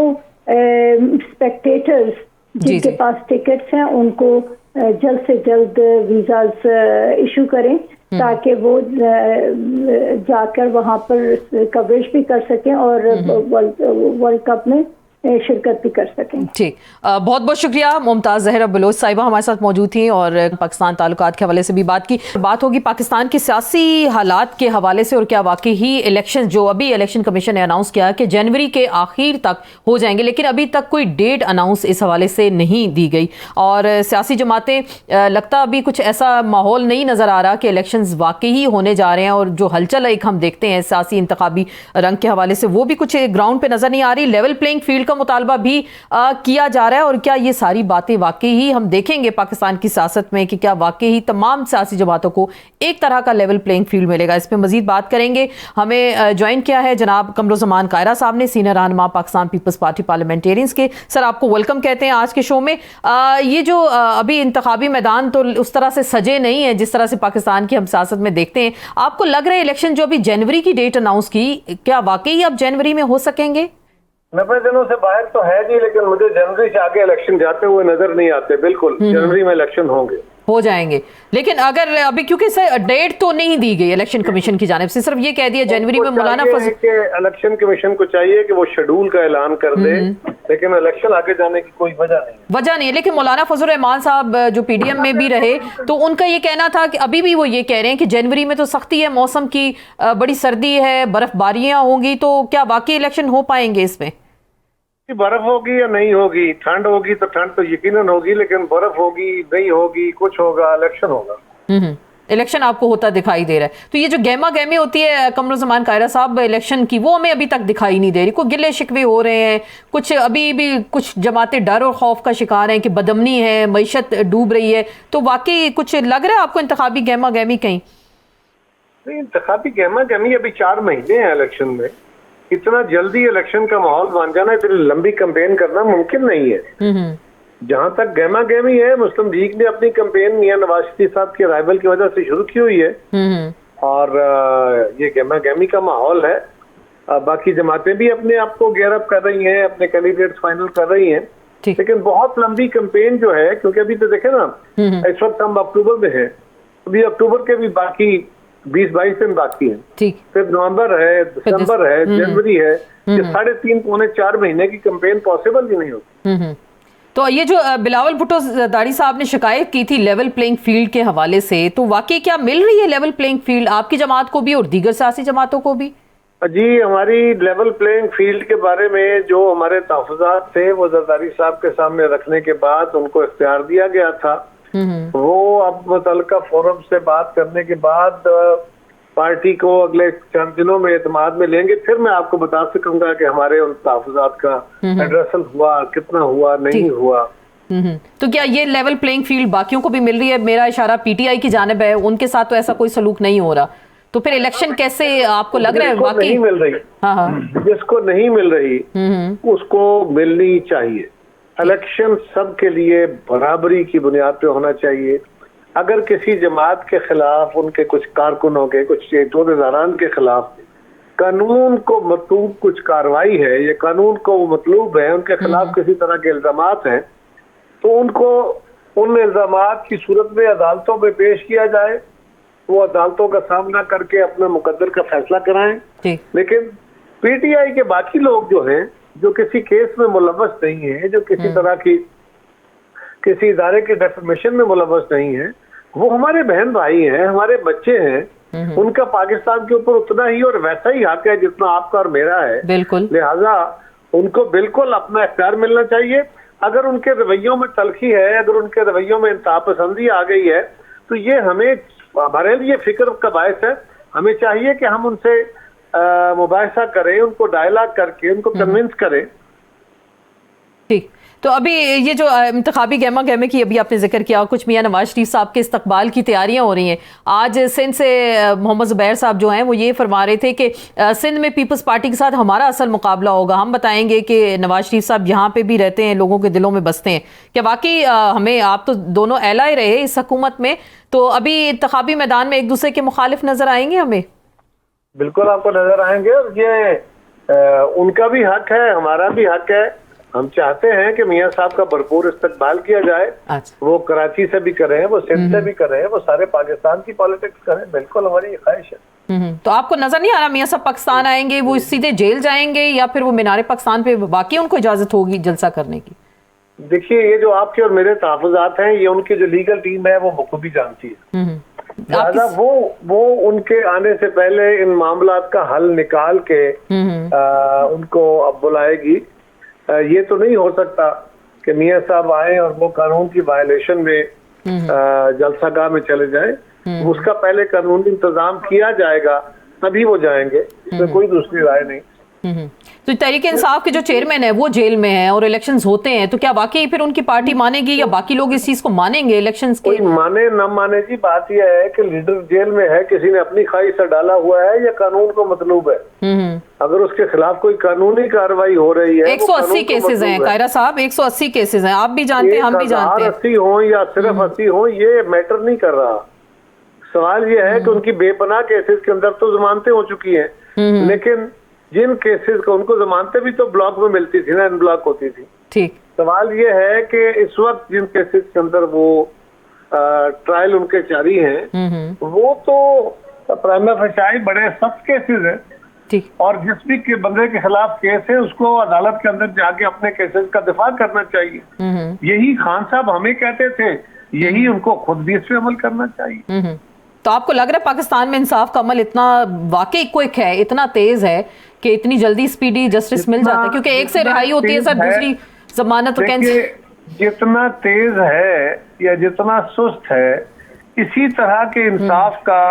स्पेक्टेटर्स जिनके पास टिकट्स हैं उनको जल्द से जल्द वीज़ाज इशू करें, ताकि वो जाकर वहाँ पर कवरेज भी कर सकें और वर्ल्ड कप में शिरकत भी कर सकें। ठीक, बहुत बहुत शुक्रिया। मुमताज़ ज़हरा बलोच साहिबा हमारे साथ मौजूद थी और पाकिस्तान ताल्लुकात के हवाले से भी बात की। बात होगी पाकिस्तान के सियासी हालात के हवाले से, और क्या वाकई ही इलेक्शन जो अभी इलेक्शन कमीशन ने अनाउंस किया कि जनवरी के आखिर तक हो जाएंगे, लेकिन अभी तक कोई डेट अनाउंस इस हवाले से नहीं दी गई, और सियासी जमातें लगता अभी कुछ ऐसा माहौल नहीं नज़र आ रहा कि इलेक्शन वाकई ही होने जा रहे हैं, और जो हलचल एक हम देखते हैं सियासी इंतखाबी रंग के हवाले से वो भी कुछ ग्राउंड पर नज़र नहीं आ रही। लेवल प्लेइंग फील्ड का मुतालबा भी किया जा रहा है, और क्या ये सारी बातें वाकई ही हम देखेंगे पाकिस्तान की सियासत में कि क्या वाकई ही तमाम सियासी जमातों को एक तरह का लेवल प्लेइंग फील्ड मिलेगा? इस पे मजीद बात करेंगे। हमें ज्वाइन किया है जनाब कमरुज़्ज़मान कायरा साहब ने, सीनियर रहनुमा पाकिस्तान पीपल्स पार्टी पार्लियामेंटेरियंस के। सर, आपको वेलकम कहते हैं आज के शो में। ये जो अभी इंतखाबी मैदान तो उस तरह से सजे नहीं है जिस तरह से पाकिस्तान की हम सियासत में देखते हैं। आपको लग रहा है इलेक्शन जो अभी जनवरी की डेट अनाउंस की, क्या वाकई अब जनवरी में हो सकेंगे? 90 दिनों से बाहर तो है जी, लेकिन मुझे जनवरी से आगे इलेक्शन जाते हुए नजर नहीं आते। बिल्कुल जनवरी में इलेक्शन हो जाएंगे, लेकिन अगर अभी क्योंकि सर डेट तो नहीं दी गई इलेक्शन कमीशन की जानिब से, सिर्फ ये कह दिया जनवरी में मौलाना इलेक्शन कमीशन को चाहिए कि वो शेड्यूल का ऐलान कर दे, लेकिन इलेक्शन आगे जाने की कोई वजह नहीं। लेकिन मौलाना फजल रहमान साहब जो पीडीएम में भी रहे, तो उनका ये कहना था कि अभी भी वो ये कह रहे हैं कि जनवरी में तो सख्ती है, मौसम की बड़ी सर्दी है, बर्फबारियां होंगी, तो क्या वाकई इलेक्शन हो पाएंगे इसमें? बर्फ होगी या नहीं होगी, ठंड होगी तो ठंड तो यकीनन होगी, लेकिन बर्फ होगी नहीं होगी कुछ होगा, इलेक्शन होगा। इलेक्शन आपको होता दिखाई दे रहा है। तो ये जो गहमा गहमी होती है कमरुज़्ज़मान कायरा साहब इलेक्शन की, वो हमें अभी तक दिखाई नहीं दे रही। कोई गिले शिकवे हो रहे हैं, कुछ अभी भी कुछ जमातें डर और खौफ का शिकार हैं कि बदमनी है, मईशत डूब रही है, तो वाकई कुछ लग रहा है आपको इंतखाबी गहमा गहमी कहीं? नहीं, इंतखाबी गहमा गहमी अभी 4 महीने हैं इलेक्शन में, इतना जल्दी इलेक्शन का माहौल बन जाना, इतनी लंबी कैंपेन करना मुमकिन नहीं है। जहां तक गहमा गहमी है, मुस्लिम लीग ने अपनी कैंपेन मियां नवाज शरीफ साहब के अराइवल की वजह से शुरू की हुई है, और ये गहमा गहमी का माहौल है। बाकी जमातें भी अपने आप को गेयर अप कर रही हैं, अपने कैंडिडेट्स फाइनल कर रही हैं, लेकिन बहुत लंबी कैंपेन जो है, क्योंकि अभी तो देखे ना इस वक्त हम अक्टूबर में है, अभी अक्टूबर के भी बाकी 20-22 दिन बाकी हैं, फिर नवंबर है, दिसंबर है, जनवरी है, ये 3.5 पौने 4 महीने की कैंपेन पॉसिबल ही नहीं होती। तो ये जो बिलावल भुट्टो जरदारी साहब ने शिकायत की थी लेवल प्लेइंग फील्ड के हवाले से, तो वाकई क्या मिल रही है लेवल प्लेइंग फील्ड आपकी जमात को भी और दीगर सियासी जमातों को भी? जी, हमारी लेवल प्लेइंग फील्ड के बारे में जो हमारे तहफ़्फ़ुज़ात थे वो जरदारी साहब के सामने रखने के बाद उनको इख्तियार दिया गया था। वो अब मुतल्लिका फोरम से बात करने के बाद पार्टी को अगले चंद दिनों में एतमाद में लेंगे, फिर मैं आपको बता सकूंगा कि हमारे उन तहफ़्फ़ुज़ात का एड्रेसल हुआ, कितना हुआ, नहीं हुआ। तो क्या ये लेवल प्लेइंग फील्ड बाकियों को भी मिल रही है? मेरा इशारा पीटीआई की जानिब है, उनके साथ तो ऐसा कोई सलूक नहीं हो रहा, तो फिर इलेक्शन कैसे आपको लग रहा है? वाकई नहीं मिल रही, जिसको नहीं मिल रही उसको मिलनी चाहिए। इलेक्शन सबके लिए बराबरी की बुनियाद पे होना चाहिए। अगर किसी जमात के खिलाफ, उनके कुछ कारकुनों के, कुछ तोड़ेदारान के खिलाफ कानून को मतलूब कुछ कार्रवाई है या कानून को मतलूब है, उनके खिलाफ किसी तरह के इल्जामात हैं, तो उनको उन इल्जामात की सूरत में अदालतों में पेश किया जाए, वो अदालतों का सामना करके अपने मुकद्दर का फैसला कराएं। लेकिन पीटीआई के बाकी लोग जो हैं, जो किसी केस में मुलव्वस नहीं है, जो किसी तरह की किसी इदारे के डेफमेशन में मुलव्वस नहीं है, वो हमारे बहन भाई हैं, हमारे बच्चे हैं, उनका पाकिस्तान के ऊपर उतना ही और वैसा ही हक है जितना आपका और मेरा है। बिल्कुल। लिहाजा उनको बिल्कुल अपना इख्तियार मिलना चाहिए। अगर उनके रवैयों में तलखी है, अगर उनके रवैयों में इंतहा पसंदी आ गई है, तो ये हमारे लिए फिक्र का बायस है। हमें चाहिए कि हम उनसे मुबाहिसा करें, उनको डायलॉग करके उनको कन्विंस करें। ठीक, तो अभी ये जो इंतखाबी गहमा गहमे की अभी आपने जिक्र किया, कुछ मियां नवाज शरीफ साहब के इस्तकबाल की तैयारियां हो रही हैं। आज सिंध से मोहम्मद ज़ुबैर साहब जो हैं वो ये फरमा रहे थे कि सिंध में पीपल्स पार्टी के साथ हमारा असल मुकाबला होगा, हम बताएंगे कि नवाज शरीफ साहब यहाँ पे भी रहते हैं, लोगों के दिलों में बसते हैं। क्या वाकई हमें, आप तो दोनों एलाए रहे इस हुकूमत में, तो अभी इंतखाबी मैदान में एक दूसरे के मुखालिफ नजर आएंगे? हमें बिल्कुल आपको नजर आएंगे, और ये उनका भी हक है, हमारा भी हक है। हम चाहते हैं कि मियां साहब का भरपूर इस्तकबाल किया जाए। वो कराची से भी करें, वो सिंध से भी करें, वो सारे पाकिस्तान की पॉलिटिक्स करें, बिल्कुल हमारी ख्वाहिश है। तो आपको नजर नहीं आ रहा मियां साहब पाकिस्तान आएंगे, वो सीधे जेल जाएंगे या फिर वो मीनार पाकिस्तान पे वाकई उनको इजाजत होगी जलसा करने की? देखिए, ये जो आपके और मेरे तहफ़्फ़ुज़ात हैं, ये उनकी जो लीगल टीम है वो बखूबी जानती है। लिहाजा वो उनके आने से पहले इन मामलात का हल निकाल के उनको अब बुलाएगी। ये तो नहीं हो सकता कि मियां साहब आए और वो कानून की वायलेशन में जलसागाह में चले जाए। उसका पहले कानूनी इंतजाम किया जाएगा, तभी वो जाएंगे, इसमें कोई दूसरी राय नहीं। तो तहरीक इंसाफ के जो चेयरमैन है वो जेल में है और इलेक्शंस होते हैं, तो क्या वाकई फिर उनकी पार्टी मानेगी या बाकी लोग इस चीज को मानेंगे इलेक्शंस के? कोई माने न माने जी, बात यह है कि लीडर जेल में है, किसी ने अपनी ख्वाहिश से डाला हुआ है या कानून को मतलूब है। अगर उसके खिलाफ कोई कानूनी कार्रवाई हो रही है, 180 केसेस हैं कायरा साहब, 180 केसेस हैं, आप भी जानते हैं, हम भी जानते हैं। 80 हो या सिर्फ 80 हो, ये मैटर नहीं कर रहा। सवाल ये है कि उनकी बेपनाह केसेस के अंदर तो जमानतें हो चुकी हैं, लेकिन जिन केसेस को उनको जमानतें भी तो ब्लॉक में मिलती थी ना, अनब्लॉक होती थी। ठीक, सवाल ये है कि इस वक्त जिन केसेस के अंदर वो ट्रायल उनके जारी हैं, वो तो प्राइमा फेसाई बड़े सख्त केसेस हैं। ठीक, और जिस भी के बंदे के खिलाफ केस है उसको अदालत के अंदर जाके अपने केसेस का दिफा करना चाहिए। यही खान साहब हमें कहते थे, यही उनको खुद भी इस पे अमल करना चाहिए। तो आपको लग रहा है पाकिस्तान में इंसाफ का अमल इतना वाकई क्विक है, इतना तेज है कि इतनी जल्दी स्पीडी जस्टिस मिल जाता है? क्योंकि एक से रिहाई होती है सर, दूसरी जमानत तो कैंसिल। जितना तेज है या जितना सुस्त है, इसी तरह के इंसाफ का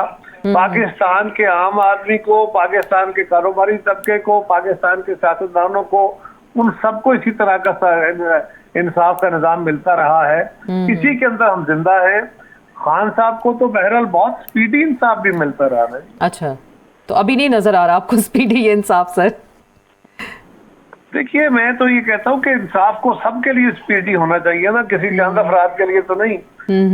पाकिस्तान के आम आदमी को, पाकिस्तान के कारोबारी तबके को, पाकिस्तान के सियासतदानों को, उन सबको इसी तरह का इंसाफ का निजाम मिलता रहा है। इसी के अंदर हम जिंदा हैं। खान साहब को तो बहरहाल बहुत स्पीडी इंसाफ भी मिलता रहा है। अच्छा, तो अभी नहीं नजर आ रहा आपको स्पीडी इंसाफ सर? देखिए, मैं तो ये कहता हूँ कि इंसाफ को सबके लिए स्पीडी होना चाहिए ना, किसी चंद अफराद के लिए तो नहीं।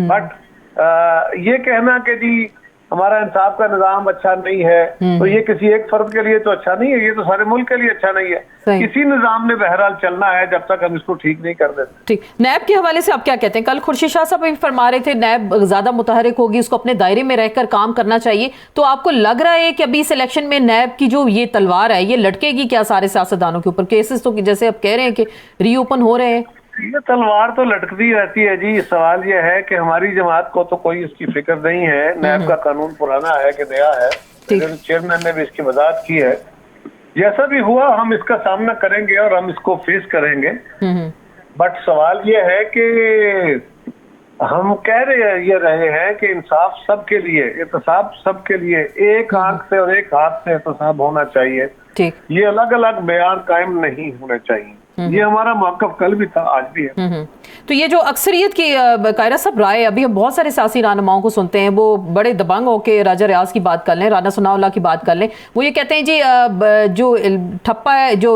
बट ये कहना कि जी हमारा इंसाफ का निजाम अच्छा नहीं है, तो ये किसी एक फर्द के लिए तो अच्छा नहीं है, ये तो सारे मुल्क के लिए अच्छा नहीं है। इसी निजाम में बहरहाल चलना है जब तक हम इसको ठीक नहीं कर देते। ठीक, नैब के हवाले से आप क्या कहते हैं? कल खुर्शीद शाह साहब भी फरमा रहे थे नैब ज्यादा मुतहरिक होगी, उसको अपने दायरे में रहकर काम करना चाहिए। तो आपको लग रहा है कि अभी इस इलेक्शन में नैब की जो ये तलवार है ये लटकेगी क्या सारे सियासतदानों के ऊपर? केसेस तो जैसे आप कह रहे हैं कि रीओपन हो रहे हैं, ये तलवार तो लटकती रहती है जी। सवाल ये है कि हमारी जमात को तो कोई इसकी फिक्र नहीं है। नैब का कानून पुराना है कि नया है, चेयरमैन ने भी इसकी वजाहत की है। जैसा भी हुआ हम इसका सामना करेंगे और हम इसको फेस करेंगे। बट सवाल ये है कि हम कह रहे हैं कि इंसाफ सबके लिए, एहतसाब सबके लिए, एक आंख से और एक हाथ से एहतसाब होना चाहिए। ठीक। ये अलग अलग बयान कायम नहीं होने चाहिए। ये हमारा मौक़िफ़ कल भी था, आज भी है। तो ये जो अक्सरियत की कायरा साहब राय, अभी हम बहुत सारे सियासी रहनुमाओं को सुनते हैं, वो बड़े दबंग होके राजा रियाज की बात कर लें, राना सनाउल्लाह की बात कर लें, वो ये कहते हैं जी जो ठप्पा है, जो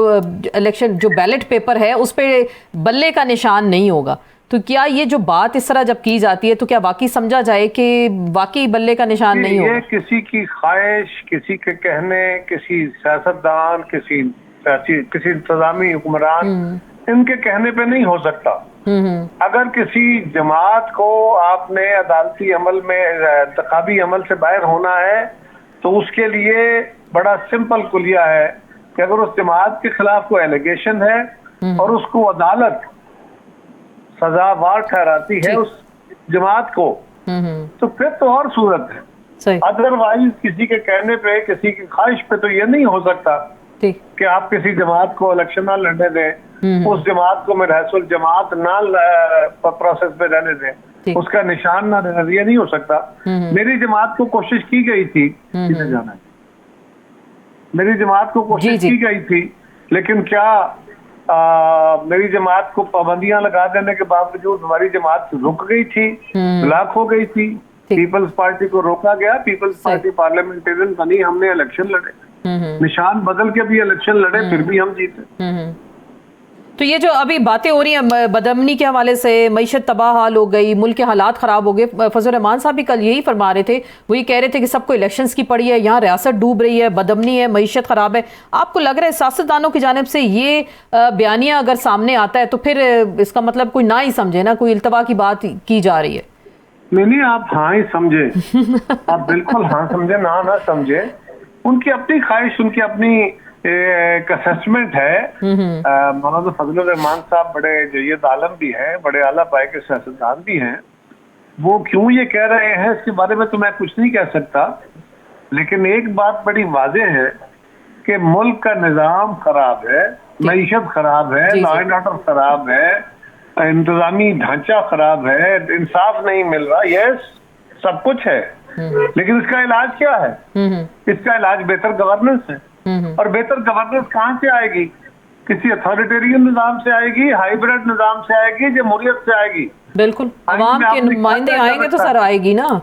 इलेक्शन जो बैलेट पेपर है उस पर बल्ले का निशान नहीं होगा। तो क्या ये जो बात इस तरह जब की जाती है तो क्या वाकई समझा जाए कि वाकई बल्ले का निशान नहीं होगा? ये किसी की ख्वाहिश, किसी के कहने, किसी सियासतदान, किसी इंतजामी हुक्मरान, इनके कहने पे नहीं हो सकता। अगर किसी जमात को आपने अदालती अमल में, इंतखाबी अमल से बाहर होना है तो उसके लिए बड़ा सिंपल कुलिया है कि अगर उस जमात के खिलाफ कोई एलिगेशन है और उसको अदालत सजावार ठहराती है उस जमात को, तो फिर तो और सूरत है। अदरवाइज किसी के कहने पे, किसी की ख्वाहिश पे तो ये नहीं हो सकता कि आप किसी जमात को इलेक्शन ना लड़ने दें, उस जमात को महसूल जमात ना प्रोसेस में रहने दें, उसका निशान ना रहने दें। ये नहीं हो सकता। मेरी जमात को कोशिश की गई थी, जाना है, मेरी जमात को कोशिश की गई थी, लेकिन क्या मेरी जमात को पाबंदियां लगा देने के बावजूद हमारी जमात रुक गई थी, ब्लॉक हो गई थी। पीपल्स पार्टी को रोका गया, पीपल्स पार्टी पार्लियामेंटेरियन बनी, हमने इलेक्शन लड़े, निशान बदल के भी इलेक्शन लड़े, फिर भी हम जीते। तो ये जो अभी बातें हो रही हैं बदअमनी के हवाले से, मईशत तबाह हाल हो गई, मुल्क के हालात ख़राब हो गए, फजल रहमान साहब भी कल यही फरमा रहे थे, वो ये कह रहे थे कि सबको इलेक्शंस की पड़ी है, यहाँ रियासत डूब रही है, बदअमनी है, मईशत ख़राब है। आपको लग रहा है सियासतदानों की जानिब से ये बयानिया अगर सामने आता है तो फिर इसका मतलब कोई ना ही समझे ना, कोई इल्तवा की बात की जा रही है? नहीं, आप हाँ ही समझे, आप बिल्कुल हाँ समझे, ना समझे। उनकी अपनी ख्वाहिश, उनकी अपनी एक असेसमेंट है। मौलाना फजल रहमान साहब बड़े जय्यद आलम भी हैं, बड़े आला पाए के सियासतदान भी हैं। वो क्यों ये कह रहे हैं इसके बारे में तो मैं कुछ नहीं कह सकता, लेकिन एक बात बड़ी वाज़ेह है कि मुल्क का निज़ाम खराब है, मईशत खराब है, लॉ एंड ऑर्डर खराब है, इंतजामी ढांचा खराब है, इंसाफ नहीं मिल रहा। यस, सब कुछ है, लेकिन इसका इलाज क्या है? इसका इलाज बेहतर गवर्नेंस है। और बेहतर गवर्नेंस कहाँ से आएगी? किसी अथॉरिटेरियन निजाम से आएगी, हाइब्रिड निजाम से आएगी, जमहूरियत से आएगी? बिल्कुल, अवाम के नुमाइंदे आएंगे तो सर आएगी ना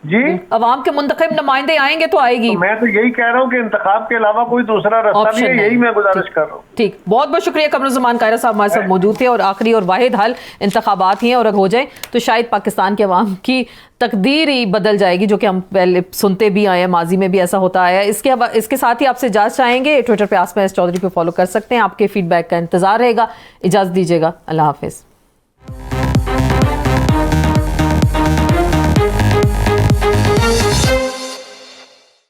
जी, अवाम के मुंतखब नुमाइंदे आएंगे तो आएगी। तो मैं तो यही कह रहा हूँ कि इंतखाब के अलावा कोई दूसरा रास्ता नहीं है, यही मैं गुजारिश कर रहा हूँ। ठीक, बहुत बहुत शुक्रिया। कमरुज़्ज़मान कायरा साहब हमारे साथ मौजूद थे। और आखिरी और वाहिद हल इंतखाबात ही हैं, और अगर हो जाए तो शायद पाकिस्तान के अवाम की तकदीर ही बदल जाएगी, जो कि हम पहले सुनते भी आए हैं, माजी में भी ऐसा होता आया है। इसके साथ ही आपसे इजाज़त चाहेंगे। ट्विटर पर आसमा एस चौधरी पे फॉलो कर सकते हैं। आपके फीडबैक का इंतजार रहेगा। इजाज़त दीजिएगा, अल्लाह हाफिज़।